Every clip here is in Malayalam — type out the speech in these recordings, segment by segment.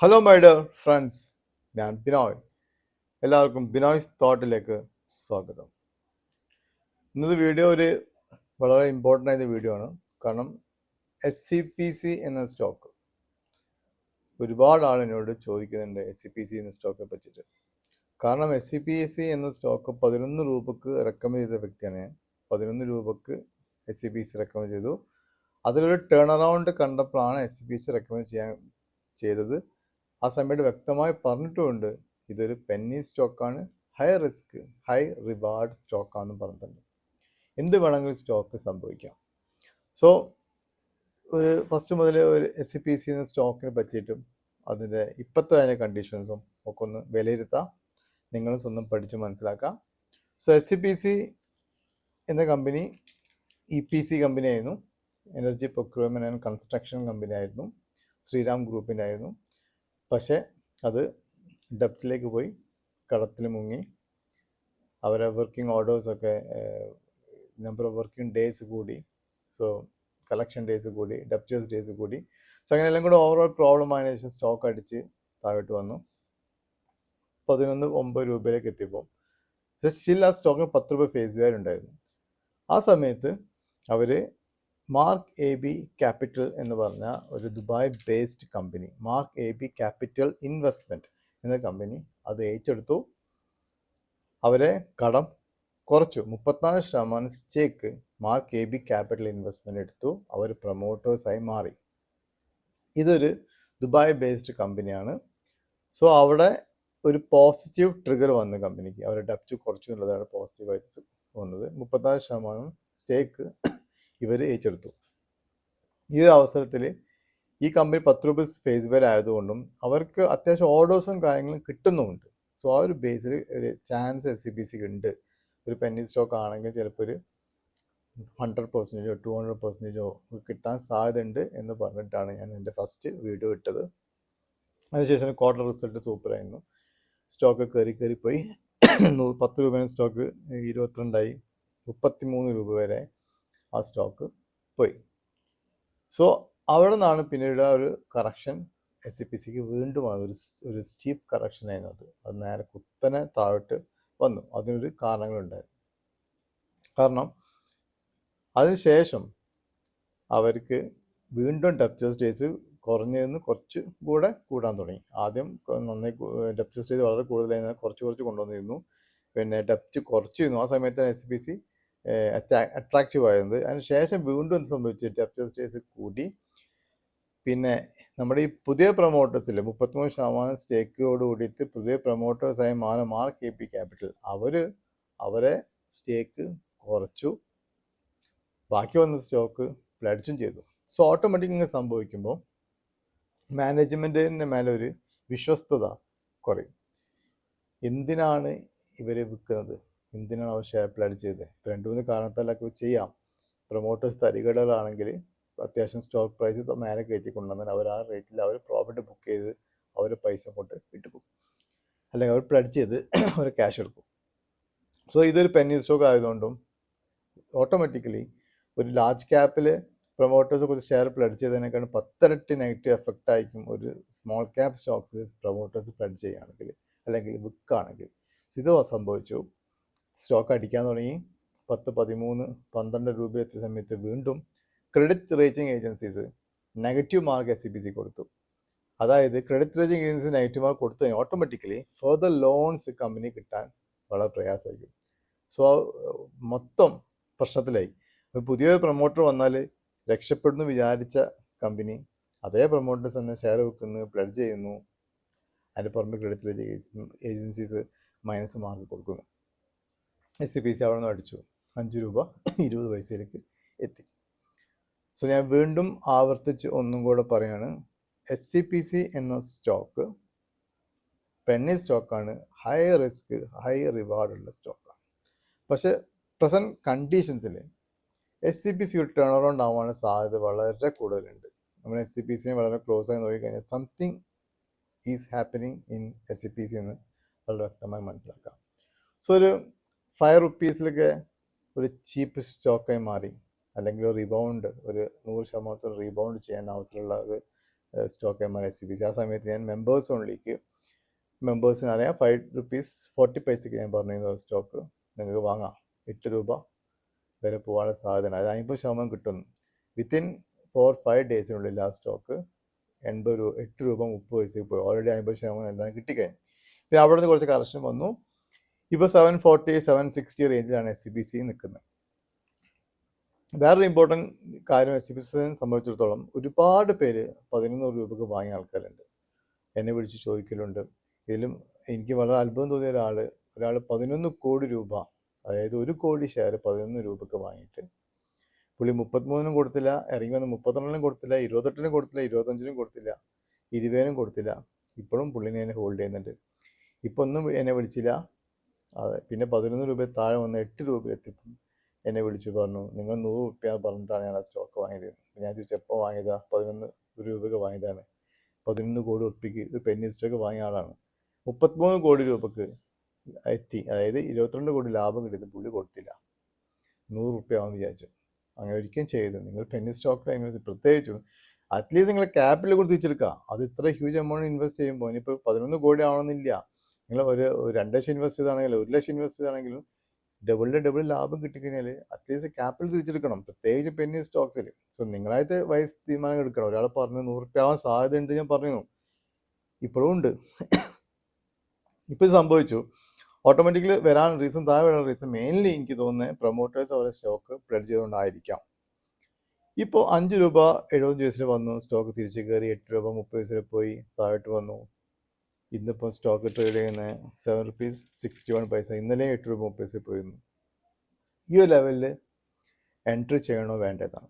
ഹലോ മൈ ഡിയർ ഫ്രണ്ട്സ്, ഞാൻ ബിനോയ്. എല്ലാവർക്കും ബിനോയ്സ് തോട്ടിലേക്ക് സ്വാഗതം. ഇന്നത്തെ വീഡിയോ വളരെ ഇമ്പോർട്ടൻ്റ് ആയ വീഡിയോ ആണ്. കാരണം SCPC എന്ന സ്റ്റോക്ക് ഒരുപാട് ആൾ എന്നോട് ചോദിക്കുന്നുണ്ട് SCPC എന്ന സ്റ്റോക്കിനെ പറ്റിയിട്ട്. കാരണം SCPC എന്ന സ്റ്റോക്ക് 11 രൂപക്ക് റെക്കമെൻഡ് ചെയ്ത വ്യക്തിയാണ് ഞാൻ. 11 രൂപക്ക് SCPC റെക്കമെൻഡ് ചെയ്തു. അതിലൊരു ടേൺ അറൗണ്ട് കണ്ടപ്പോഴാണ് SCPC റെക്കമെൻഡ് ചെയ്തത്. ആ സമയത്ത് വ്യക്തമായി പറഞ്ഞിട്ടുമുണ്ട് ഇതൊരു പെന്നി സ്റ്റോക്കാണ്, ഹൈ റിസ്ക് ഹൈ റിവാർഡ് സ്റ്റോക്കാണെന്ന് പറഞ്ഞിട്ടുണ്ട്. എന്ത് വേണമെങ്കിലും സ്റ്റോക്ക് സംഭവിക്കാം. സോ ഫസ്റ്റ് മുതൽ ഒരു SCPC എന്ന സ്റ്റോക്കിനെ പറ്റിയിട്ടും അതിൻ്റെ ഇപ്പോഴത്തെ അതിൻ്റെ കണ്ടീഷൻസും ഒക്കെ ഒന്ന് വിലയിരുത്താം. നിങ്ങളും സ്വന്തം പഠിച്ച് മനസ്സിലാക്കാം. സോ SCPC എന്ന കമ്പനി EPC കമ്പനി ആയിരുന്നു. Energy procurement and construction company ആയിരുന്നു. ശ്രീറാം ഗ്രൂപ്പിൻ്റെ ആയിരുന്നു. പക്ഷേ അത് ഡെപ്റ്റിലേക്ക് പോയി, കടത്തിൽ മുങ്ങി. അവരെ വർക്കിംഗ് ഓർഡേഴ്സൊക്കെ നമ്പർ ഓഫ് വർക്കിംഗ് ഡേയ്സ് കൂടി, സോ കളക്ഷൻ ഡേയ്സ് കൂടി, ഡെപ്റ്റേഴ്സ് ഡേയ്സ് കൂടി. സോ അങ്ങനെ എല്ലാം കൂടെ ഓവറോൾ പ്രോബ്ലം ആയതിനു ശേഷം സ്റ്റോക്ക് അടിച്ച് താഴോട്ട് വന്നു. 11.9 രൂപയിലേക്ക് എത്തിയപ്പോൾ സ്റ്റിൽ ആ സ്റ്റോക്കിന് 10 രൂപ ഫേസ് വാല്യൂ ഉണ്ടായിരുന്നു. ആ സമയത്ത് അവർ മാർക്ക് AB ക്യാപിറ്റൽ എന്ന് പറഞ്ഞ ഒരു Dubai based company, mark AB capital investment എന്ന കമ്പനി അത് ഏറ്റെടുത്തു. അവരെ കടം കുറച്ചു. 34% സ്റ്റേക്ക് മാർക്ക് AB ക്യാപിറ്റൽ ഇൻവെസ്റ്റ്മെൻറ്റ് എടുത്തു. അവർ പ്രൊമോട്ടേഴ്സായി മാറി. ഇതൊരു ദുബായ് ബേസ്ഡ് കമ്പനിയാണ്. സോ അവിടെ ഒരു പോസിറ്റീവ് ട്രിഗർ വന്നു കമ്പനിക്ക്. അവർ ഡെപ്റ്റ് കുറച്ചു എന്നുള്ളതാണ് പോസിറ്റീവായിട്ട് വന്നത്. 34% സ്റ്റേക്ക് ഇവർ ഏറ്റെടുത്തു. ഈ ഒരു അവസരത്തിൽ ഈ കമ്പനി 10 രൂപ ഫേസ് വാല്യൂ ആയതുകൊണ്ടും അവർക്ക് അത്യാവശ്യം ഓർഡേഴ്സും കാര്യങ്ങളും കിട്ടുന്നുമുണ്ട്. സോ ആ ഒരു ബേസിൽ ഒരു ചാൻസ് SCPCക്ക് ഉണ്ട്. ഒരു പെന്നി സ്റ്റോക്ക് ആണെങ്കിൽ ചിലപ്പോൾ ഒരു 100%, 200% കിട്ടാൻ സാധ്യതയുണ്ട് എന്ന് പറഞ്ഞിട്ടാണ് ഞാൻ എൻ്റെ ഫസ്റ്റ് വീഡിയോ ഇട്ടത്. അതിനുശേഷം ക്വാർട്ടർ റിസൾട്ട് സൂപ്പറായിരുന്നു. സ്റ്റോക്ക് കയറിപ്പോയി. 10 രൂപയുടെ സ്റ്റോക്ക് 22ആയി, 33 രൂപ വരെ ആ സ്റ്റോക്ക് പോയി. സോ അവിടെ നിന്നാണ് പിന്നീട് ഒരു കറക്ഷൻ SCPCക്ക് വീണ്ടും ഒരു സ്റ്റീപ്പ് കറക്ഷൻ ആയിരുന്നു. അത് നേരെ കുത്തനെ താഴോട്ട് വന്നു. അതിനൊരു കാരണങ്ങളുണ്ടായിരുന്നു. കാരണം അതിനുശേഷം അവർക്ക് വീണ്ടും ഡെപ്റ്റേഴ്സ് ഡേയ്സ് കുറഞ്ഞതിന് കുറച്ച് കൂടെ കൂടാൻ തുടങ്ങി. ആദ്യം നന്നായി ഡെപ്റ്റേഴ്സ് ഡേയ്സ് വളരെ കൂടുതലായിരുന്നു, കുറച്ച് കൊണ്ടുവന്നിരുന്നു. പിന്നെ ഡെപ്റ്റ് കുറച്ചിരുന്നു. ആ സമയത്താണ് SCPC അട്രാക്റ്റീവ് ആയിരുന്നത്. അതിനുശേഷം വീണ്ടും എന്ത് സംഭവിച്ചു? ഡെപ്റ്റേഴ്സ് ഡേയ്സ് കൂടി. പിന്നെ നമ്മുടെ ഈ പുതിയ പ്രൊമോട്ടേഴ്സിൽ 33% സ്റ്റേക്കോട് കൂടിയിട്ട് പുതിയ പ്രൊമോട്ടേഴ്സായി മാർക്ക് AB ക്യാപിറ്റൽ അവരെ സ്റ്റേക്ക് കുറച്ചു. ബാക്കി വന്ന സ്റ്റോക്ക് പ്ലഡ്ജും ചെയ്തു. സോ ഓട്ടോമാറ്റിക് ഇങ്ങനെ സംഭവിക്കുമ്പോൾ മാനേജ്മെൻറ്റിൻ്റെ മേലെ ഒരു വിശ്വസ്തത കുറയും. എന്തിനാണ് ഇവരെ വിൽക്കുന്നത്? എന്തിനാണ് അവർ ഷെയർ പ്ലഡ്ജ് ചെയ്തത്? 2-3 കാരണത്താലൊക്കെ ചെയ്യാം. പ്രൊമോട്ടേഴ്സ് തരികടകളാണെങ്കിൽ അത്യാവശ്യം സ്റ്റോക്ക് പ്രൈസ് മേലെ കയറ്റി കൊണ്ടുവന്നാൽ അവർ ആ റേറ്റിൽ അവർ പ്രോഫിറ്റ് ബുക്ക് ചെയ്ത് അവർ പൈസ കൊണ്ട് വിട്ടുപോകും. അല്ലെങ്കിൽ അവർ പ്ലഡ്ജ് ചെയ്ത് അവർ ക്യാഷ് എടുക്കും. സോ ഇതൊരു പെന്നി സ്റ്റോക്ക് ആയതുകൊണ്ടും ഓട്ടോമാറ്റിക്കലി ഒരു ലാർജ് ക്യാപ്പിൽ പ്രൊമോട്ടേഴ്സ് കുറച്ച് ഷെയർ പ്ലഡ്ജ് ചെയ്തതിനേക്കാളും 10 ഇരട്ടി നെഗറ്റീവ് എഫക്റ്റ് ആയിരിക്കും ഒരു small cap stocks promoters pledge ചെയ്യുകയാണെങ്കിൽ അല്ലെങ്കിൽ വിൽക്കുകയാണെങ്കിൽ. ഇത് സംഭവിച്ചു. സ്റ്റോക്ക് അടിക്കാൻ തുടങ്ങി. 10, 13, 12 രൂപ എത്തിയ സമയത്ത് വീണ്ടും credit rating agencies negative mark SCPC കൊടുത്തു. അതായത് credit rating agency negative mark കൊടുത്തു കഴിഞ്ഞാൽ ഓട്ടോമാറ്റിക്കലി ഫർദർ ലോൺസ് കമ്പനി കിട്ടാൻ വളരെ പ്രയാസമായിരിക്കും. സോ മൊത്തം പ്രശ്നത്തിലായി. പുതിയൊരു പ്രൊമോട്ടർ വന്നാൽ രക്ഷപ്പെടുന്നു വിചാരിച്ച കമ്പനി അതേ പ്രൊമോട്ടേഴ്സ് തന്നെ ഷെയർ വെക്കുന്നു, പ്ലഡ്ജ് ചെയ്യുന്നു. അതിൻ്റെ പുറമെ credit rating agencies minus mark കൊടുക്കുന്നു. SCPC അവിടെ നിന്ന് അടിച്ചു 5 രൂപ 20 പൈസയിലേക്ക് എത്തി. സോ ഞാൻ വീണ്ടും ആവർത്തിച്ച് ഒന്നും കൂടെ പറയാണ്, SCPC എന്ന സ്റ്റോക്ക് പെന്നി സ്റ്റോക്കാണ്, ഹൈ റിസ്ക് ഹൈ റിവാർഡുള്ള സ്റ്റോക്കാണ്. പക്ഷേ പ്രസൻറ്റ് കണ്ടീഷൻസിൽ SCPC ഒരു ടേൺ അറൗണ്ട് ആവാനുള്ള സാധ്യത വളരെ കൂടുതലുണ്ട്. നമ്മൾ SCPCനെ വളരെ ക്ലോസ് ആയി നോക്കിക്കഴിഞ്ഞാൽ something is happening in SCPC എന്ന് വളരെ വ്യക്തമായി മനസ്സിലാക്കാം. സോ ഒരു 5 റുപ്പീസിലൊക്കെ ഒരു ചീപ്പ് സ്റ്റോക്കായി മാറി, അല്ലെങ്കിൽ ഒരു 100% റീബൗണ്ട് ചെയ്യാൻ അവസരമുള്ള ഒരു സ്റ്റോക്ക് MRSCBC. ആ സമയത്ത് ഞാൻ മെമ്പേഴ്സ് ഓൺലിക്ക് മെമ്പേഴ്സിന് അറിയാം ₹5.40 ഞാൻ പറഞ്ഞിരുന്നു സ്റ്റോക്ക് നിങ്ങൾക്ക് വാങ്ങാം, 8 രൂപ വരെ പോകാനുള്ള സാധ്യത, അത് 50% കിട്ടുന്നു. വിത്തിൻ 4-5 ഡേയ്സിനുള്ളിൽ ആ സ്റ്റോക്ക് 8 രൂപ 30 പോയി. ഓൾറെഡി 50% എല്ലാം കിട്ടിക്കഴിഞ്ഞു. പിന്നെ അവിടെ നിന്ന് കുറച്ച് കറക്ഷൻ വന്നു. ഇപ്പോൾ 740-760 റേഞ്ചിലാണ് SCBC നിൽക്കുന്നത്. വേറൊരു ഇമ്പോർട്ടൻറ്റ് കാര്യം SCBC സംബന്ധിച്ചിടത്തോളം ഒരുപാട് പേര് 11 രൂപയ്ക്ക് വാങ്ങിയ ആൾക്കാരുണ്ട്, എന്നെ വിളിച്ച് ചോദിക്കലുണ്ട്. ഇതിലും എനിക്ക് വളരെ അത്ഭുതം തോന്നിയ ഒരാൾ 11 കോടി രൂപ, അതായത് 1 കോടി ഷെയർ 11 രൂപയ്ക്ക് വാങ്ങിയിട്ട് പുള്ളി 33 കൊടുത്തില്ല, ഇറങ്ങി വന്ന് 32 കൊടുത്തില്ല, 28 കൊടുത്തില്ല, 25 കൊടുത്തില്ല, 20 കൊടുത്തില്ല. ഇപ്പോഴും പുള്ളിനെ എന്നെ ഹോൾഡ് ചെയ്യുന്നുണ്ട്. ഇപ്പോൾ ഒന്നും എന്നെ വിളിച്ചില്ല. അതെ, പിന്നെ 11 രൂപ താഴെ വന്ന് 8 രൂപ എത്തിയപ്പം എന്നെ വിളിച്ചു പറഞ്ഞു, നിങ്ങൾ 100 രൂപ പറഞ്ഞിട്ടാണ് ഞാൻ ആ സ്റ്റോക്ക് വാങ്ങിയത്. ഞാൻ ചോദിച്ചു എപ്പോൾ വാങ്ങിയതാ? 11 രൂപയ്ക്ക് വാങ്ങിയതാണ്. 11 കോടി ഉറുപ്പിക്ക് ഒരു പെന്നി സ്റ്റോക്ക് വാങ്ങിയ ആളാണ്. 33 കോടി രൂപക്ക് എത്തി, അതായത് 22 കോടി ലാഭം കിട്ടിയത് പുള്ളി കൊടുത്തില്ല. 100 രൂപ ആവാന്ന് വിചാരിച്ചു. അങ്ങനെ ഒരിക്കലും ചെയ്തു. നിങ്ങൾ പെന്നി സ്റ്റോക്ക് ഇൻവെസ്റ്റ്, പ്രത്യേകിച്ചും അറ്റ്ലീസ്റ്റ് നിങ്ങൾ ക്യാപിറ്റൽ കൊടുത്ത് തിരിച്ചെടുക്കുക. അത് ഇത്ര ഹ്യൂജ് എമൗണ്ട് ഇൻവെസ്റ്റ് ചെയ്യുമ്പോൾ ഇനിയിപ്പോൾ 11 കോടി ആവണമെന്നില്ല. നിങ്ങൾ ഒരു 2 ലക്ഷം ഇൻവെസ്റ്റ് ചെയ്താണെങ്കിലും 1 ലക്ഷം ഇൻവെസ്റ്റ് ചെയ്താണെങ്കിലും ഡബിൾ ലാഭം കിട്ടിക്കഴിഞ്ഞാൽ അറ്റ്ലീസ്റ്റ് ക്യാപിറ്റൽ തിരിച്ചെടുക്കണം, പ്രത്യേകിച്ച് പെന്നി സ്റ്റോക്സിൽ. സോ നിങ്ങളായിട്ട് വയസ്സ് തീരുമാനം എടുക്കണം. ഒരാൾ പറഞ്ഞു 100 രൂപ ആവാൻ സാധ്യതയുണ്ട്, ഞാൻ പറഞ്ഞു, ഇപ്പോഴും ഉണ്ട്. ഇപ്പോൾ സംഭവിച്ചു. ഓട്ടോമാറ്റിക്കലി വരാൻ റീസൺ, താഴെ വരാൻ റീസൺ മെയിൻലി എനിക്ക് തോന്നുന്നത് പ്രൊമോട്ടേഴ്സ് അവരുടെ സ്റ്റോക്ക് പ്ലെഡ്ജ് ചെയ്തുകൊണ്ടായിരിക്കാം. ഇപ്പോൾ 5 രൂപ 70 വന്നു, സ്റ്റോക്ക് തിരിച്ച് കയറി 8 രൂപ 30 പോയി, താഴോട്ട് വന്നു. ഇന്നിപ്പോൾ സ്റ്റോക്ക് ട്രേഡ് ചെയ്യുന്ന ₹7.61. ഇന്നലെ 8 രൂപ 30 പോയിരുന്നു. ഈ ഒരു ലെവലിൽ എൻട്രി ചെയ്യണോ വേണ്ടതാണ്.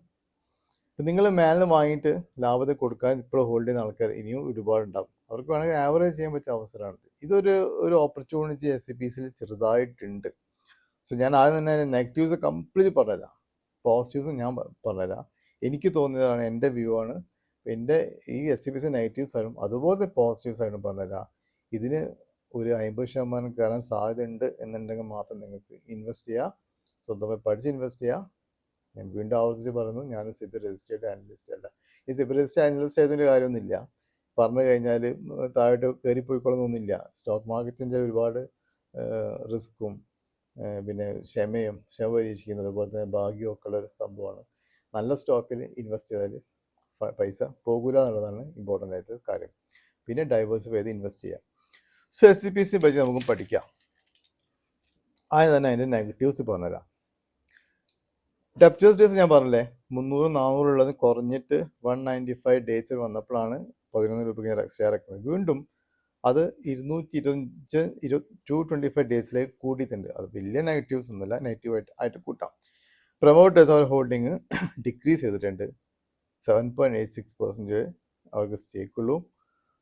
ഇപ്പം നിങ്ങൾ മേലെ വാങ്ങിയിട്ട് ലാഭത്തിൽ കൊടുക്കാൻ ഇപ്പോൾ ഹോൾഡ് ചെയ്യുന്ന ആൾക്കാർ ഇനിയും ഒരുപാടുണ്ടാവും. അവർക്ക് വേണമെങ്കിൽ ആവറേജ് ചെയ്യാൻ പറ്റിയ അവസരമാണ്. ഇതൊരു ഓപ്പർച്യൂണിറ്റി SCBCയിൽ ചെറുതായിട്ടുണ്ട്. സോ ഞാൻ ആദ്യം തന്നെ നെഗറ്റീവ്സ് കംപ്ലീറ്റ് പറഞ്ഞുതരാം, പോസിറ്റീവ്സ് ഞാൻ പറഞ്ഞുതരാം. എനിക്ക് തോന്നിയതാണ്, എൻ്റെ വ്യൂ ആണ്. എൻ്റെ ഈ SCBC നെഗറ്റീവ് സൈഡും അതുപോലെ പോസിറ്റീവ് സൈഡും പറഞ്ഞുതരാം. ഇതിന് ഒരു 50% കയറാൻ സാധ്യതയുണ്ട് എന്നുണ്ടെങ്കിൽ മാത്രം നിങ്ങൾക്ക് ഇൻവെസ്റ്റ് ചെയ്യുക, സ്വന്തമായി പഠിച്ച് ഇൻവെസ്റ്റ് ചെയ്യുക. ഞാൻ വീണ്ടും ആവർത്തിച്ച് പറയുന്നു, ഞാൻ SEBI രജിസ്റ്റേർഡ് അനലിസ്റ്റ് അല്ല. ഈ SEBI രജിസ്റ്റേർഡ് അനലിസ്റ്റ് ആയതിൻ്റെ കാര്യമൊന്നുമില്ല. പറഞ്ഞു കഴിഞ്ഞാൽ താഴോട്ട് കയറിപ്പോയിക്കൊള്ളണമെന്നൊന്നുമില്ല. സ്റ്റോക്ക് മാർക്കറ്റിൻ്റെ ഒരുപാട് റിസ്ക്കും പിന്നെ ക്ഷമ പരീക്ഷിക്കുന്നത്, അതുപോലെ തന്നെ ഭാഗ്യമൊക്കെ ഉള്ള ഒരു സംഭവമാണ്. നല്ല സ്റ്റോക്കിൽ ഇൻവെസ്റ്റ് ചെയ്താൽ പൈസ പോകില്ല എന്നുള്ളതാണ് ഇമ്പോർട്ടൻ്റ് ആയിട്ട് കാര്യം. പിന്നെ ഡൈവേഴ്സിഫൈ ചെയ്ത് ഇൻവെസ്റ്റ് ചെയ്യാം. സോ SCBC പറ്റി നമുക്കും പഠിക്കാം. ആദ്യം തന്നെ അതിൻ്റെ നെഗറ്റീവ്സ് പറഞ്ഞുതരാം. ഡെപ്റ്റേഴ്സ് ഡേയ്സ് ഞാൻ പറഞ്ഞില്ലേ, 300-400 ഉള്ളത് കുറഞ്ഞിട്ട് 195 ഡേയ്സിൽ വന്നപ്പോഴാണ് 11 രൂപയ്ക്ക് ഷെയർ ആക്കുന്നത്. വീണ്ടും അത് 225 ഡേയ്സിലേക്ക് കൂടിയിട്ടുണ്ട്. അത് വലിയ നെഗറ്റീവ്സ് ഒന്നുമില്ല, നെഗറ്റീവായിട്ട് കൂട്ടാം. പ്രൊമോട്ടേഴ്സ് അവർ ഹോൾഡിങ് ഡിക്രീസ് ചെയ്തിട്ടുണ്ട്. 7.86% അവർക്ക് സ്റ്റേക്കുള്ളൂ.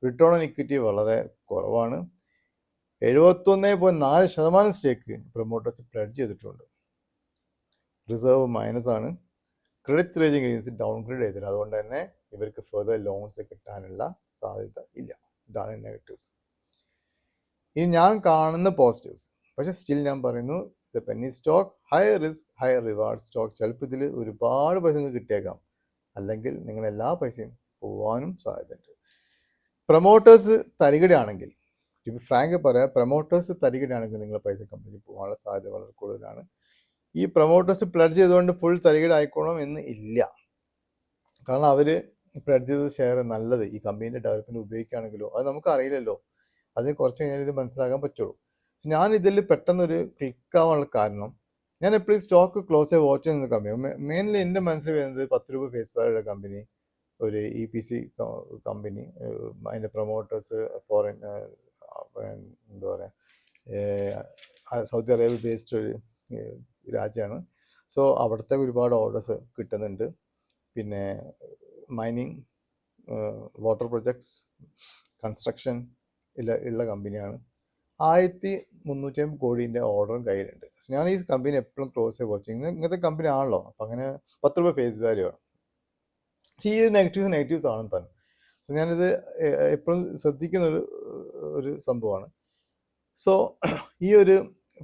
റിട്ടേൺ ഓൺ ഇക്വിറ്റി വളരെ കുറവാണ്. 71.4% സ്റ്റേക്ക് പ്രൊമോട്ടേഴ്സ് പ്ലെഡ്ജ് ചെയ്തിട്ടുണ്ട്. റിസർവ് മൈനസാണ്. ക്രെഡിറ്റ് റേറ്റിംഗ് ഏജൻസി ഡൗൺഗ്രേഡ് ചെയ്തിട്ടുണ്ട്. അതുകൊണ്ട് തന്നെ ഇവർക്ക് ഫെർദർ ലോൺസ് കിട്ടാനുള്ള സാധ്യത ഇല്ല. ഇതാണ് നെഗറ്റീവ്സ്. ഇനി ഞാൻ കാണുന്ന പോസിറ്റീവ്സ്, പക്ഷെ സ്റ്റിൽ ഞാൻ പറയുന്നു, Penny stock high risk high reward stock. ചിലപ്പോൾ ഇതിൽ ഒരുപാട് പൈസ നിങ്ങൾക്ക് കിട്ടിയേക്കാം, അല്ലെങ്കിൽ നിങ്ങൾ എല്ലാ പൈസയും പോകാനും സാധ്യതയുണ്ട്. പ്രൊമോട്ടേഴ്സ് തരികടയാണെങ്കിൽ, ഫ്രാങ്ക് പറയാം, പ്രൊമോട്ടേഴ്സ് തരികടയാണെങ്കിൽ നിങ്ങളുടെ പൈസ കമ്പനി പോകാനുള്ള സാധ്യത വളരെ കൂടുതലാണ്. ഈ പ്രൊമോട്ടേഴ്സ് പ്ലെഡ്ജ് ചെയ്തുകൊണ്ട് ഫുൾ തരികട ആയിക്കോണം എന്ന് ഇല്ല. കാരണം അവർ പ്ലെഡ്ജ് ചെയ്ത ഷെയർ നല്ലത് ഈ കമ്പനീൻ്റെ ഡെവലപ്മെൻറ്റ് ഉപയോഗിക്കുകയാണെങ്കിലോ അത് നമുക്ക് അറിയില്ലല്ലോ, അത് കുറച്ച് കഴിഞ്ഞാൽ ഇത് മനസ്സിലാക്കാൻ പറ്റുള്ളൂ. ഞാൻ ഇതിൽ പെട്ടെന്നൊരു ക്ലിക്കാവാനുള്ള കാരണം, ഞാൻ എപ്പോഴും സ്റ്റോക്ക് ക്ലോസ് ആയി വാച്ച് ചെയ്യുന്ന കമ്പനി, മെയിൻലി എൻ്റെ മനസ്സിൽ വരുന്നത് 10 രൂപ ഫേസ് വാല്യുള്ള കമ്പനി, ഒരു EPC കമ്പനി, അതിൻ്റെ പ്രൊമോട്ടേഴ്സ് ഫോറിൻ എന്താ പറയുക, സൗദി അറേബ്യ ബേസ്ഡ് ഒരു രാജ്യമാണ്. സോ അവിടുത്തെ ഒരുപാട് ഓർഡേഴ്സ് കിട്ടുന്നുണ്ട്. പിന്നെ മൈനിങ്, വാട്ടർ പ്രൊജക്ട്സ്, കൺസ്ട്രക്ഷൻ ഉള്ള കമ്പനിയാണ്. 1350 കോടീൻ്റെ ഓർഡറും കയ്യിലുണ്ട്. ഞാൻ ഈ കമ്പനി എപ്പോഴും ക്ലോസ് ആയി വാച്ച് ചെയ്യും. ഇങ്ങനത്തെ കമ്പനി ആണല്ലോ, അപ്പം അങ്ങനെ 10 രൂപ ഫേസ് വാല്യൂ ആണ്. പക്ഷേ ഈ നെഗറ്റീവ്സ് ആണെന്ന് തന്നെ. സോ ഞാനിത് എപ്പോഴും ശ്രദ്ധിക്കുന്ന ഒരു സംഭവമാണ്. സോ ഈ ഒരു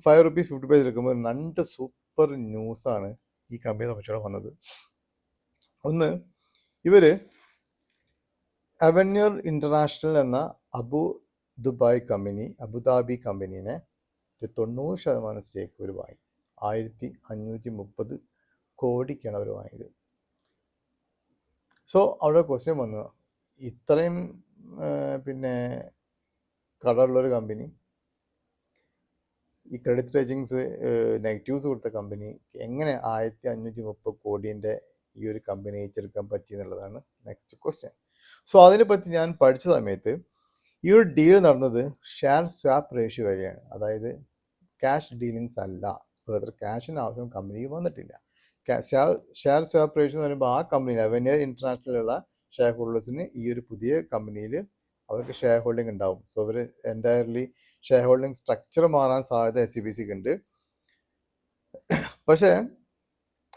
5 റുപ്പീസ് 50 പൈസ എടുക്കുമ്പോൾ 2 സൂപ്പർ ന്യൂസാണ് ഈ കമ്പനിയെ പറ്റിയുള്ള വന്നത്. ഒന്ന്, ഇവർ അവന്യൂർ ഇൻ്റർനാഷണൽ എന്ന അബുദാബി കമ്പനീനെ 90% സ്റ്റേക്ക് അവർ വാങ്ങി. 1530 കോടിക്കാണ് അവർ വാങ്ങിയത്. സോ അവിടെ ക്വസ്റ്റ്യൻ വന്നു, ഇത്രയും പിന്നെ കടമുള്ളൊരു കമ്പനി, ഈ ക്രെഡിറ്റ് റേറ്റിംഗ്സ് നെഗറ്റീവ്സ് കൊടുത്ത കമ്പനി എങ്ങനെ 1530 കോടിൻ്റെ ഈ ഒരു കമ്പനി ഏറ്റെടുക്കാൻ പറ്റി എന്നുള്ളതാണ് നെക്സ്റ്റ് ക്വസ്റ്റ്യൻ. സോ അതിനെപ്പറ്റി ഞാൻ പഠിച്ച സമയത്ത് ഈ ഒരു ഡീൽ നടന്നത് ഷെയർ സ്വാപ്പ് റേഷ്യോ വരെയാണ്. അതായത് ക്യാഷ് ഡീലിങ്സ് അല്ല, ഫർദർ ക്യാഷിന് ആവശ്യം കമ്പനിക്ക് വന്നിട്ടില്ല. ഷെയർ സ്വാപ്പ് റേഷ്യോ എന്ന് പറയുമ്പോൾ ആ കമ്പനി അവന്യൂർ ഇൻ്റർനാഷണലുള്ള ഷെയർ ഹോൾഡേഴ്സിന് ഈ ഒരു പുതിയ കമ്പനിയിൽ അവർക്ക് ഷെയർ ഹോൾഡിംഗ് ഉണ്ടാവും. സോ അവർ എൻറ്റയർലി ഷെയർ ഹോൾഡിംഗ് സ്ട്രക്ചർ മാറാൻ സാധ്യത SCBCക്ക് ഉണ്ട്. പക്ഷേ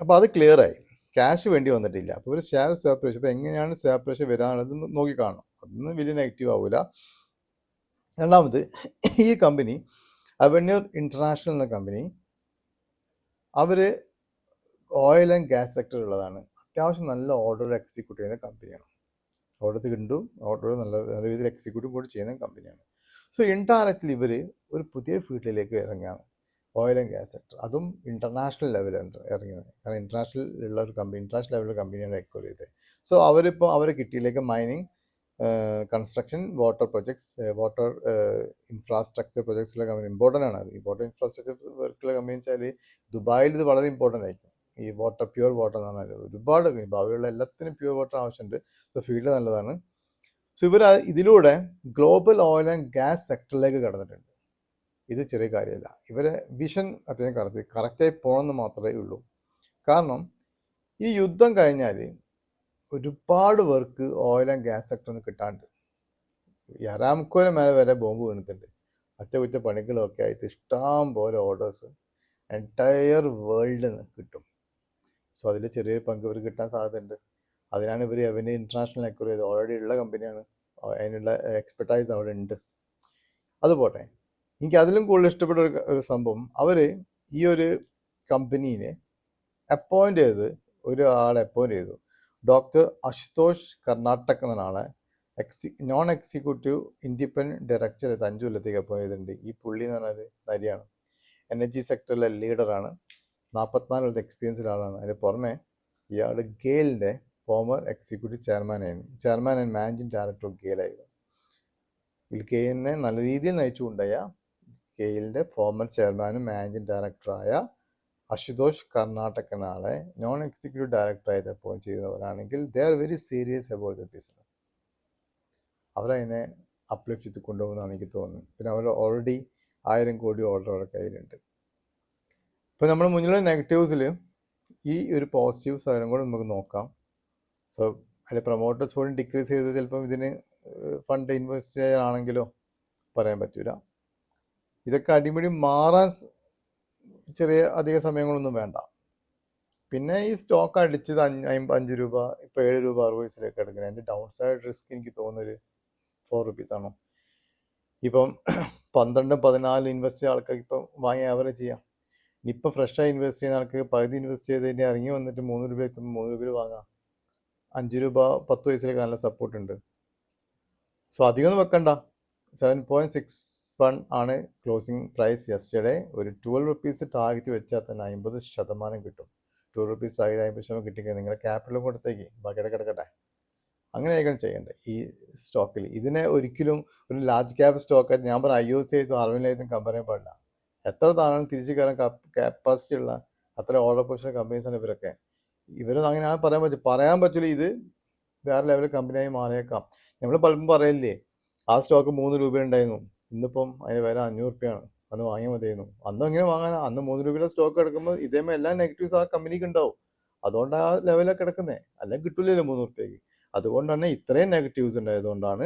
അപ്പോൾ അത് ക്ലിയർ ആയി, ക്യാഷ് വേണ്ടി വന്നിട്ടില്ല. അപ്പോൾ ഒരു ഷെയർ സ്വാപ്പ് റേഷ്യോ, അപ്പോൾ എങ്ങനെയാണ് സ്വാപ്പ് റേഷ്യോ വരാനുള്ളത് നോക്കിക്കാണണം, അതൊന്നും വലിയ നെഗറ്റീവ് ആവില്ല. രണ്ടാമത്, ഈ കമ്പനി അവന്യൂർ ഇൻ്റർനാഷണൽ എന്ന കമ്പനി അവർ ഓയിൽ ആൻഡ് ഗ്യാസ് സെക്ടറിലുള്ളതാണ്. അത്യാവശ്യം നല്ല ഓർഡർ എക്സിക്യൂട്ട് ചെയ്യുന്ന കമ്പനിയാണ്. ഓർഡർ കിട്ടും, ഓർഡർ നല്ല രീതിയിൽ എക്സിക്യൂട്ട് കൂടി ചെയ്യുന്ന കമ്പനിയാണ്. സോ ഇൻഡയറക്റ്റ്ലി ഇവർ ഒരു പുതിയ ഫീൽഡിലേക്ക് ഇറങ്ങുകയാണ്, ഓയിൽ ആൻഡ് ഗ്യാസ് സെക്ടർ. അതും ഇൻ്റർനാഷണൽ ലെവലിലാണ് ഇറങ്ങിയത്. കാരണം ഇൻ്റർനാഷണൽ ലെവലിലുള്ള കമ്പനിയാണ് എക്വയർ ചെയ്തത്. സോ അവരിപ്പോൾ അവരെ കിട്ടിയിലേക്ക് mining, construction, water projects, water infrastructure പ്രൊജക്ട്സിലെ കമ്പനി ഇമ്പോർട്ടൻ്റ് ആണ്. ഈ വാട്ടർ ഇൻഫ്രാസ്ട്രക്ചർ വർക്കുള്ള കമ്പനി വെച്ചാൽ ദുബായിൽ ഇത് വളരെ ഇമ്പോർട്ടൻ്റ് ആയിരിക്കും. ഈ വാട്ടർ, പ്യുവർ വാട്ടർ എന്ന് പറഞ്ഞാൽ ഒരുപാട് ഭാവിയുള്ള എല്ലാത്തിനും പ്യുവർ വാട്ടർ ആവശ്യമുണ്ട്. സോ ഫീൽഡ് നല്ലതാണ്. സോ ഇവർ ഇതിലൂടെ ഗ്ലോബൽ ഓയിൽ ആൻഡ് ഗ്യാസ് സെക്ടറിലേക്ക് കടന്നിട്ടുണ്ട്. ഇത് ചെറിയ കാര്യമല്ല. ഇവരെ വിഷൻ അത്രയും കറക്റ്റായി പോകണമെന്ന് മാത്രമേ ഉള്ളൂ. കാരണം ഈ യുദ്ധം കഴിഞ്ഞാൽ ഒരുപാട് പേർക്ക് ഓയിൽ ആൻഡ് ഗ്യാസ് സെക്ടറിന് കിട്ടാണ്ട്. ഈ അരാംകോയുടെ മേലെ വരെ ബോംബ് വീണിട്ടുണ്ട്. അറ്റകുറ്റ പണികളൊക്കെ ആയിട്ട് ഇഷ്ടം പോലെ ഓർഡേഴ്സ് എൻറ്റയർ വേൾഡിൽ നിന്ന് കിട്ടും. സോ അതിൽ ചെറിയൊരു പങ്ക് ഇവർ കിട്ടാൻ സാധ്യതയുണ്ട്. അതിനാണ് ഇവർ അവന്യൂർ ഇൻ്റർനാഷണൽ എക്വയർ ചെയ്തത്. ഓൾറെഡി ഉള്ള കമ്പനിയാണ്, അതിനുള്ള എക്സ്പെർട്ടൈസ് അവിടെ ഉണ്ട്. അതുപോട്ടെ, എനിക്ക് അതിലും കൂടുതൽ ഇഷ്ടപ്പെട്ട ഒരു സംഭവം, അവർ ഈ ഒരു കമ്പനീനെ അപ്പോയിൻ്റ് ചെയ്ത് ഒരാളെ അപ്പോയിൻ്റ് ചെയ്തു. ഡോക്ടർ അശുതോഷ് കർണാടക് എന്ന ആളെ നോൺ എക്സിക്യൂട്ടീവ് ഇൻഡിപെൻഡൻറ്റ് ഡയറക്ടർ 5 കൊല്ലത്തേക്ക് അപ്പോയിൻ്റ് ചെയ്തിട്ടുണ്ട്. ഈ പുള്ളി എന്ന് പറഞ്ഞാൽ നരിയാണ്. എനർജി സെക്ടറിലെ ലീഡറാണ്. 44 കൊല്ലത്തെ എക്സ്പീരിയൻസിലെ ആളാണ്. അതിന് പുറമെ ഇയാൾ ഗെയിലിൻ്റെ former executive chairman and managing director of GAIL ആയിരുന്നു. ഗെയിലിനെ നല്ല രീതിയിൽ നയിച്ചുകൊണ്ടായ ഗെയിലിൻ്റെ ഫോമർ ചെയർമാനും മാനേജിങ് ഡയറക്ടറായ അശുതോഷ് കർണാടക് എന്ന ആളെ നോൺ എക്സിക്യൂട്ടീവ് ഡയറക്ടറായിട്ട് അപ്പോയിൻറ്റ് ചെയ്തവരാണെങ്കിൽ they are very serious about the business. അവരതിനെ അപ്ലിഫ്റ്റ് ചെയ്ത് കൊണ്ടുപോകുന്നതാണ് എനിക്ക് തോന്നുന്നത്. പിന്നെ അവർ ഓൾറെഡി 1000 കോടി ഓർഡർ അവരുടെ കയ്യിലുണ്ട്. ഇപ്പോൾ നമ്മുടെ മുന്നിലുള്ള നെഗറ്റീവ്സിൽ ഈ ഒരു പോസിറ്റീവ് സാധനം കൂടെ നമുക്ക് നോക്കാം. സോ അതിൽ പ്രൊമോട്ടേഴ്സ് പോലും ഡിക്രീസ് ചെയ്ത് ചിലപ്പം ഇതിന് ഫണ്ട് ഇൻവെസ്റ്റ് ചെയ്യാനാണെങ്കിലോ പറയാൻ പറ്റില്ല. ഇതൊക്കെ അടിമുടി മാറാൻ ചെറിയ അധിക സമയങ്ങളൊന്നും വേണ്ട. പിന്നെ ഈ സ്റ്റോക്ക് അടിച്ചത് 5 രൂപ, ഇപ്പോൾ 7 രൂപ 60 പൈസയിലേക്ക് എടുക്കുന്നത്. എൻ്റെ ഡൗൺ സൈഡ് റിസ്ക് എനിക്ക് തോന്നുന്നൊരു 4 rupees ആണോ. ഇപ്പം 12-14 ഇൻവെസ്റ്റ് ചെയ്യുന്ന ആൾക്കാർക്ക് ഇപ്പം വാങ്ങി ആവറേജ് ചെയ്യാം. ഇപ്പം ഫ്രഷായി ഇൻവെസ്റ്റ് ചെയ്യുന്ന ആൾക്ക് പകുതി ഇൻവെസ്റ്റ് ചെയ്തതിൻ്റെ ഇറങ്ങി വന്നിട്ട് 3 രൂപ എത്തുമ്പോൾ 3 രൂപയിൽ വാങ്ങാം. 5 രൂപ 10 പൈസയിലേക്ക് നല്ല സപ്പോർട്ട് ഉണ്ട്. സോ അധികമൊന്നും വെക്കണ്ട. 7.61 ആണ് ക്ലോസിംഗ് പ്രൈസ് യെസ്റ്റർഡേ. ഒരു 12 rupees ടാർഗറ്റ് വെച്ചാൽ തന്നെ 50% കിട്ടും. 2 rupees ടാർഗറ്റ് 50% കിട്ടിക്കഴിഞ്ഞാൽ നിങ്ങളുടെ ക്യാപിറ്റലും കൊടുത്തേക്ക് ബാക്കിയുടെ കിടക്കട്ടെ. അങ്ങനെയായിരിക്കണം ചെയ്യേണ്ടത് ഈ സ്റ്റോക്കിൽ. ഇതിനെ ഒരിക്കലും ഒരു ലാർജ് ക്യാപ് സ്റ്റോക്കായിട്ട് ഞാൻ പറഞ്ഞ IOC ആർവിനായിട്ടും കമ്പയർ ചെയ്യാൻ പാടില്ല. എത്ര താഴെ തിരിച്ചു കയറാൻ കപ്പാസിറ്റി ഉള്ള അത്ര ഓർഡർ പൊസിഷൻ കമ്പനീസാണ് ഇവരൊക്കെ. ഇവരൊന്നും അങ്ങനെ പറയാൻ പറ്റില്ല. ഇത് വേറെ ലെവൽ കമ്പനിയായി മാറിയേക്കാം. നമ്മൾ പലപ്പോഴും പറയില്ലേ, ആ സ്റ്റോക്ക് 3 രൂപ ഉണ്ടായിരുന്നു, ഇന്നിപ്പം അതിന് വില 500 രൂപയാണ്, അന്ന് വാങ്ങിയാൽ മതിയായിരുന്നു. അന്ന് എങ്ങനെ വാങ്ങാനാ? അന്ന് 3 രൂപയുടെ സ്റ്റോക്ക് എടുക്കുമ്പോൾ ഇതേപോലെ എല്ലാ നെഗറ്റീവ്സ് ആ കമ്പനിക്ക് ഉണ്ടാവും. അതുകൊണ്ടാണ് ആ ലെവലൊക്കെ കിടക്കുന്നത്. അല്ലെങ്കിൽ കിട്ടില്ലല്ലോ 3 രൂപയ്ക്ക്. അതുകൊണ്ടാണ് ഇത്രയും നെഗറ്റീവ്സ് ഉണ്ടായതുകൊണ്ടാണ്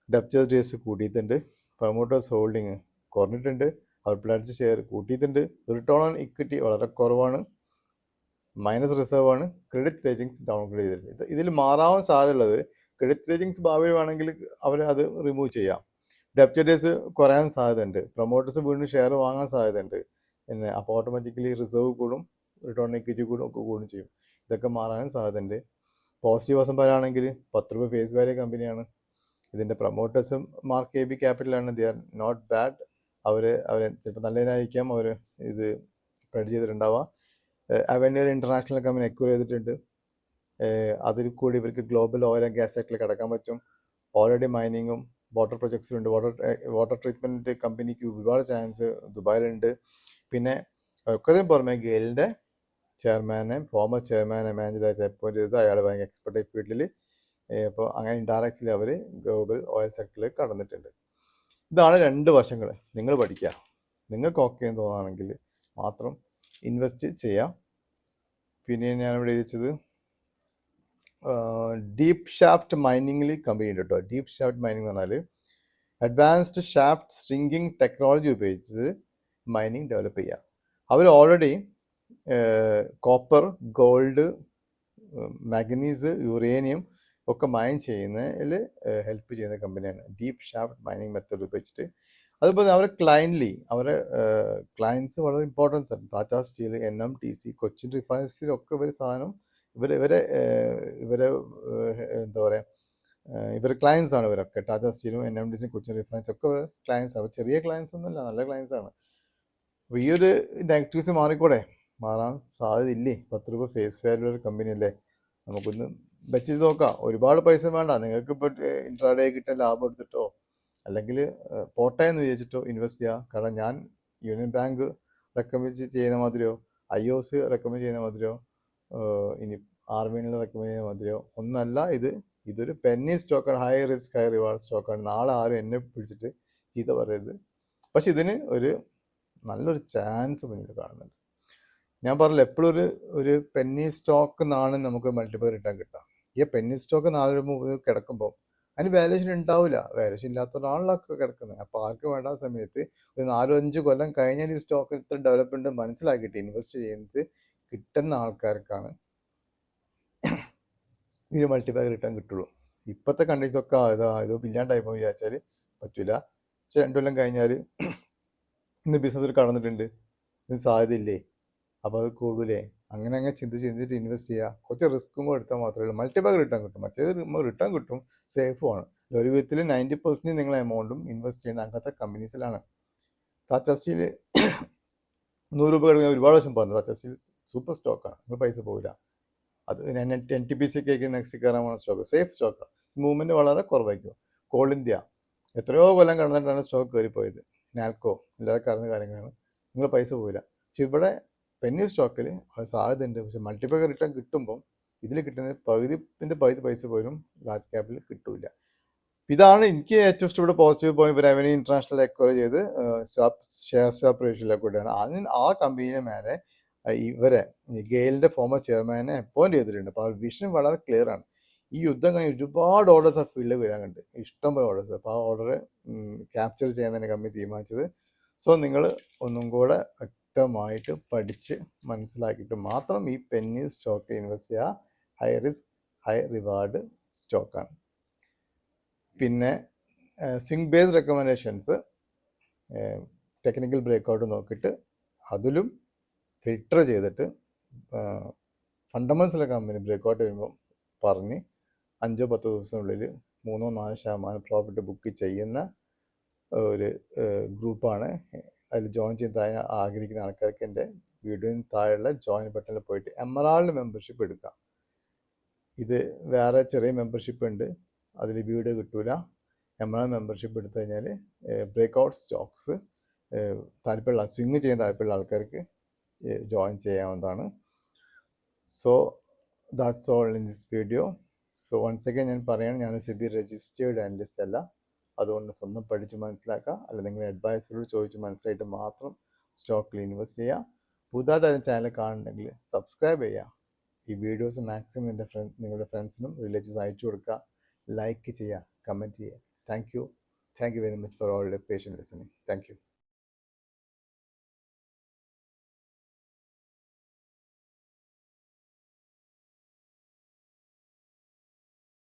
ഡെപ്റ്റർ ഡേയ്സ് കൂട്ടിയിട്ടുണ്ട്, പ്രൊമോട്ടേഴ്സ് ഹോൾഡിങ് കുറഞ്ഞിട്ടുണ്ട്, അവർ പ്ലഡ്ജ് ഷെയർ കൂട്ടിയിട്ടുണ്ട്, റിട്ടേൺ ഓൺ ഇക്വിറ്റി വളരെ കുറവാണ്, മൈനസ് റിസർവ് ആണ്, ക്രെഡിറ്റ് റേറ്റിംഗ്സ് ഡൗൺഗ്രേഡ് ചെയ്തിട്ടുണ്ട്. ഇതിൽ മാറാൻ സാധ്യതയുള്ളത് ക്രെഡിറ്റ് റേറ്റിംഗ്സ് ഭാവിയിൽ വേണമെങ്കിൽ അവർ അത് റിമൂവ് ചെയ്യാം. ഡെപ്റ്റർ ഡേയ്സ് കുറയാൻ സാധ്യതയുണ്ട്, പ്രൊമോട്ടേഴ്സ് വീണ്ടും ഷെയർ വാങ്ങാൻ സാധ്യതയുണ്ട്. പിന്നെ അപ്പോൾ ഓട്ടോമാറ്റിക്കലി റിസർവ് കൂടും, റിട്ടേൺ ഇക്വിറ്റി കൂടും ഒക്കെ കൂടും ചെയ്യും. ഇതൊക്കെ മാറാനും സാധ്യതയുണ്ട്. പോസിറ്റീവ് വശം പറയുകയാണെങ്കിൽ 10 രൂപ ഫേസ് വാല്യൂ കമ്പനിയാണ്. ഇതിൻ്റെ പ്രൊമോട്ടേഴ്സും മാർക്ക് എ ബി ക്യാപിറ്റലാണ്. They are not bad. അവർ ചിലപ്പോൾ നല്ലതിനായിരിക്കാം അവർ ഇത് സ്പ്രെഡ് ചെയ്തിട്ടുണ്ടാവുക. അവന്യൂ ഇൻ്റർനാഷണൽ കമ്പനി എക്വയർ ചെയ്തിട്ടുണ്ട്. അതിൽ കൂടി ഇവർക്ക് ഗ്ലോബൽ ഓയിൽ ആൻഡ് ഗ്യാസ് സെക്ടറിൽ കിടക്കാൻ പറ്റും. ഓൾറെഡി മൈനിങ്ങും വാട്ടർ പ്രൊജക്ട്സിലുണ്ട്. വാട്ടർ ട്രീറ്റ്മെൻറ്റ് കമ്പനിക്ക് ഒരുപാട് ചാൻസ് ദുബായിലുണ്ട്. പിന്നെ ഒക്കതിന് പുറമെ ഗെയിലിൻ്റെ ഫോമർ ചെയർമാനെ മാനേജറായിട്ട് അപ്പോയിൻറ്റ് ചെയ്ത് അയാൾ ഭയങ്കര എക്സ്പെർട്ട് ഫീൽഡിൽ. അപ്പോൾ അങ്ങനെ ഇൻഡയറക്റ്റ്ലി അവർ ഗ്ലോബൽ ഓയിൽ സെക്ടറിൽ കടന്നിട്ടുണ്ട്. ഇതാണ് 2 വശങ്ങൾ. നിങ്ങൾ പഠിക്കുക. നിങ്ങൾക്ക് ഓക്കെ എന്ന് തോന്നുകയാണെങ്കിൽ മാത്രം ഇൻവെസ്റ്റ് ചെയ്യാം. പിന്നെ ഞാനിവിടെ എഴുതിച്ചത് ഡീപ്പ് ഷാഫ്റ്റ് മൈനിങ്ങിൽ കമ്പനി ഉണ്ട് കേട്ടോ. ഡീപ്പ് ഷാഫ്റ്റ് മൈനിങ് എന്ന് പറഞ്ഞാൽ അഡ്വാൻസ്ഡ് ഷാഫ്റ്റ് സ്ട്രിങ്കിങ് ടെക്നോളജി ഉപയോഗിച്ച് മൈനിങ് ഡെവലപ്പ് ചെയ്യുക. അവർ already copper, gold, manganese, uranium ഒക്കെ മൈൻ ചെയ്യുന്നതിൽ ഹെൽപ്പ് ചെയ്യുന്ന കമ്പനിയാണ് ഡീപ്പ് ഷാഫ്റ്റ് മൈനിങ് മെത്തേഡ് ഉപയോഗിച്ചിട്ട്. അതുപോലെ അവരെ ക്ലയൻസ് വളരെ ഇമ്പോർട്ടൻസ് ആണ്. ടാറ്റ സ്റ്റീൽ, NMTC, കൊച്ചിൻ റിഫൈനറീസിലൊക്കെ ഇവർ സാധനം ഇവരെ എന്താ പറയുക, ഇവർ ക്ലയൻസ് ആണ് ഇവരൊക്കെ. ടാറ്റ സ്റ്റീലും NMTC, കൊച്ചിൻ റിഫൈനറീസ് ഒക്കെ ക്ലയൻസ് ആണ്. ചെറിയ ക്ലയൻസ് ഒന്നുമല്ല, നല്ല ക്ലയൻസ് ആണ്. അപ്പോൾ ഈ ഒരു നെഗറ്റീവ്സ് മാറാൻ സാധ്യതയില്ലേ? 10 രൂപ ഫേസ് വാല്യൂ ഒരു കമ്പനി അല്ലേ, നമുക്കൊന്ന് വെച്ച് നോക്കാം. ഒരുപാട് പൈസ വേണ്ട. നിങ്ങൾക്ക് ഇപ്പോൾ ഇൻട്രാഡേ കിട്ടാൻ ലാഭം എടുത്തിട്ടോ അല്ലെങ്കിൽ പോട്ടെ എന്ന് വിചാരിച്ചിട്ടോ ഇൻവെസ്റ്റ് ചെയ്യുക. കാരണം ഞാൻ യൂണിയൻ ബാങ്ക് റെക്കമെൻഡ് ചെയ്യുന്ന മാതിരിയോ IOC റെക്കമെൻഡ് ചെയ്യുന്ന മാതിരിയോ ഇനി RBI റെക്കമെൻഡ് ചെയ്യുന്ന മാതിരിയോ ഒന്നല്ല. ഇതൊരു പെന്നി സ്റ്റോക്കാണ്. ഹൈ റിസ്ക് ഹൈ റിവാർഡ് സ്റ്റോക്കാണ്. നാളെ ആരും എന്നെ പിടിച്ചിട്ട് ചീത്ത പറയരുത്. പക്ഷെ ഇതിന് നല്ലൊരു ചാൻസ് മുന്നിൽ കാണുന്നുണ്ട്. ഞാൻ പറഞ്ഞില്ല, എപ്പോഴും ഒരു പെന്നി സ്റ്റോക്ക് നാണ് നമുക്ക് മൾട്ടിപ്പിൾ റിട്ടേൺ കിട്ടുക. ഈ പെന്നി സ്റ്റോക്ക് നാളെ കിടക്കുമ്പോൾ അതിന് വാല്യൂഷൻ ഉണ്ടാവില്ല. വാല്യൂഷൻ ഇല്ലാത്ത ഒരാളിലൊക്കെ കിടക്കുന്നത്. അപ്പോൾ ആർക്കും വേണ്ട സമയത്ത് ഒരു 4-5 കൊല്ലം കഴിഞ്ഞാൽ ഈ സ്റ്റോക്ക് ഇത്ര ഡെവലപ്മെൻറ്റ് മനസ്സിലാക്കിയിട്ട് ഇൻവെസ്റ്റ് ചെയ്യുന്നത് കിട്ടുന്ന ആൾക്കാർക്കാണ് ഈ മൾട്ടിപ്പിൾ റിട്ടേൺ കിട്ടുള്ളൂ. ഇപ്പോഴത്തെ കണ്ടീഷനൊക്കെ ഇത് ഇല്ലാണ്ടായി പോയി വിചാരിച്ചാൽ പറ്റില്ല. പക്ഷെ 2 കൊല്ലം കഴിഞ്ഞാൽ ഇന്ന് ബിസിനസ്സിൽ കടന്നിട്ടുണ്ട്, ഇതിന് സാധ്യതയില്ലേ, അപ്പോൾ അത് കൂടൂലേ? അങ്ങനെ ചിന്തിച്ചിട്ട് ഇൻവെസ്റ്റ് ചെയ്യുക. കുറച്ച് റിസ്ക്കും കൂടെ എടുത്താൽ മാത്രമേ ഉള്ളൂ മൾട്ടിപ്പിൾ റിട്ടേൺ കിട്ടും. മറ്റേത് റിട്ടേൺ കിട്ടും, സേഫുമാണ്. ഒരു വിധത്തിൽ 90% നിങ്ങൾ എമൗണ്ടും ഇൻവെസ്റ്റ് ചെയ്യുന്ന അങ്ങനത്തെ കമ്പനീസിലാണ്. ടാറ്റ സ്റ്റീൽ 100 രൂപ കിടക്കുന്ന ഒരുപാട് വർഷം പറഞ്ഞു. ടാറ്റ സ്റ്റീൽ സൂപ്പർ സ്റ്റോക്കാണ്, നിങ്ങൾ പൈസ പോവില്ല. അത് NTPC ഒക്കെ നെക്സ്റ്റ് കയറാൻ പോകുന്ന സ്റ്റോക്ക്, സേഫ് സ്റ്റോക്കാണ്. മൂവ്മെൻറ്റ് വളരെ കുറവായിരിക്കും. കോൾ ഇന്ത്യ എത്രയോ കൊല്ലം കടന്നിട്ടാണ് സ്റ്റോക്ക് കയറിപ്പോയത്. നാൽക്കോ എല്ലാവർക്കും അറിയുന്ന കാര്യങ്ങളാണ്. നിങ്ങൾ പൈസ പോവില്ല. പക്ഷെ ഇവിടെ പെന്നി സ്റ്റോക്കിൽ അത് സാധ്യത ഉണ്ട്. പക്ഷെ മൾട്ടിപ്പിൾ റിട്ടേൺ കിട്ടുമ്പോൾ ഇതിൽ കിട്ടുന്നത് പകുതി പൈസ പോലും ലാർജ് ക്യാപ്പിൽ കിട്ടൂല. ഇതാണ് എനിക്ക് ഏറ്റവും ഇഷ്ടപ്പെട്ട positive point. Revenue international acquire ചെയ്ത് ഷെയർ സ്വാപ്പ് റേഷ്യോയിലൊക്കെ കൂടെയാണ്. ആ കമ്പനിയുടെ മേലെ ഇവരെ ഗെയിലിന്റെ ഫോമർ ചെയർമാനെ അപ്പോയിന്റ് ചെയ്തിട്ടുണ്ട്. അപ്പോൾ ആ വിഷൻ വളരെ ക്ലിയർ ആണ്. ഈ യുദ്ധം കഴിഞ്ഞ് ഒരുപാട് ഓർഡേഴ്സ് ആ ഫീൽഡിൽ വരാനുണ്ട്, ഇഷ്ടംപോലെ ഓർഡേഴ്സ്. അപ്പോൾ ആ ഓർഡർ ക്യാപ്ചർ ചെയ്യാൻ കമ്പനി തീരുമാനിച്ചത്. സോ നിങ്ങൾ ഒന്നും കൂടെ വ്യക്തമായിട്ട് പഠിച്ച് മനസ്സിലാക്കിയിട്ട് മാത്രം ഈ പെന്നി സ്റ്റോക്ക് ഇൻവെസ്റ്റ് ചെയ്യുക. ഹൈ റിസ്ക് ഹൈ റിവാർഡ് സ്റ്റോക്കാണ്. പിന്നെ swing based recommendations, technical breakout നോക്കിയിട്ട് അതിലും ഫിൽട്ടർ ചെയ്തിട്ട് ഫണ്ടമെന്റൽസിലെ കമ്പനി ബ്രേക്കൗട്ട് വരുമ്പോൾ പറഞ്ഞ് 5-10 ദിവസത്തിനുള്ളിൽ 3-4% പ്രോഫിറ്റ് ബുക്ക് ചെയ്യുന്ന ഒരു ഗ്രൂപ്പാണ്. അതിൽ ജോയിൻ ചെയ്യാൻ ആഗ്രഹിക്കുന്ന ആൾക്കാർക്ക് എൻ്റെ വീഡിയോയിൽ താഴെയുള്ള ജോയിൻ ബട്ടണിൽ പോയിട്ട് എമറാൾഡ് മെമ്പർഷിപ്പ് എടുക്കാം. ഇത് വേറെ ചെറിയ മെമ്പർഷിപ്പ് ഉണ്ട്, അതിൽ വീഡിയോ കിട്ടൂല. എമറാൾഡ് മെമ്പർഷിപ്പ് എടുത്തു കഴിഞ്ഞാൽ ബ്രേക്കൗട്ട് സ്റ്റോക്സ് താല്പര്യമുള്ള സ്വിങ് ചെയ്യാൻ താല്പര്യമുള്ള ആൾക്കാർക്ക് ജോയിൻ ചെയ്യാവുന്നതാണ്. So that's all in this video. So once again ഞാൻ പറയാണ്, ഞാനൊരു SEBI രജിസ്റ്റേർഡ് അനലിസ്റ്റ് അല്ല. അതുകൊണ്ട് സ്വന്തം പഠിച്ച് മനസ്സിലാക്കുക, അല്ല നിങ്ങളുടെ അഡ്വൈസറോട് ചോദിച്ച് മനസ്സിലായിട്ട് മാത്രം സ്റ്റോക്കിൽ ഇൻവെസ്റ്റ് ചെയ്യുക. പുതുതായിട്ട് ചാനൽ കാണുന്നുണ്ടെങ്കിൽ സബ്സ്ക്രൈബ് ചെയ്യുക. ഈ വീഡിയോസ് മാക്സിമം നിങ്ങളുടെ ഫ്രണ്ട്സിനും റിലേറ്റീവ്സ് അയച്ചു കൊടുക്കുക. ലൈക്ക് ചെയ്യുക, കമൻറ്റ് ചെയ്യുക. Thank you very much for all your patient listening. Thank you.